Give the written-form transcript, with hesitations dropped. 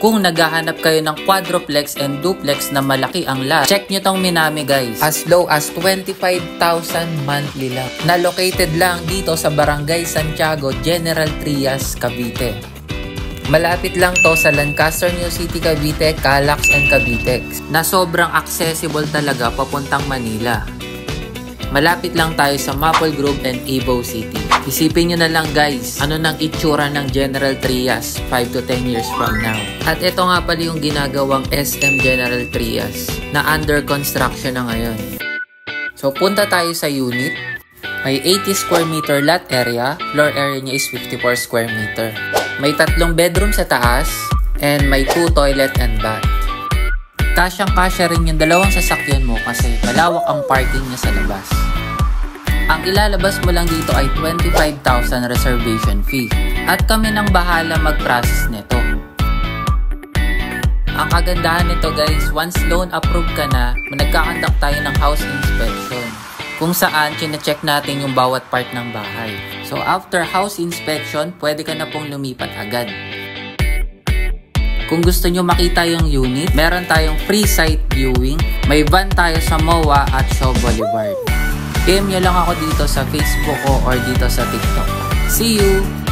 Kung naghahanap kayo ng quadruplex and duplex na malaki ang lot, check nyo tong Minami guys. As low as 25,000 monthly lang. Na located lang dito sa Barangay Santiago, General Trias, Cavite. Malapit lang to sa Lancaster, New City, Cavite, Calax and Cavitex. Na sobrang accessible talaga papuntang Manila. Malapit lang tayo sa Maple Grove and Ibo City. Isipin nyo na lang guys, ano nang itsura ng General Trias 5 to 10 years from now. At ito nga pala yung ginagawang SM General Trias na under construction na ngayon. So punta tayo sa unit. May 80 square meter lot area. Floor area niya is 54 square meter. May 3 bedroom sa taas and may 2 toilet and bath. Kasyang-kasya rin yung 2 sasakyan mo kasi malawak ang parking niya sa labas. Ang ilalabas mo lang dito ay 25,000 reservation fee at kami nang bahala mag-process nito. Ang kagandahan nito guys, once loan approved ka na, nagkakandak tayo ng house inspection kung saan chine-check natin yung bawat part ng bahay. So after house inspection, pwede ka na pong lumipat agad. Kung gusto nyo makita yung unit, meron tayong free site viewing. May van tayo sa MOA at Shaw Boulevard. PM nyo lang ako dito sa Facebook ko or dito sa TikTok. See you!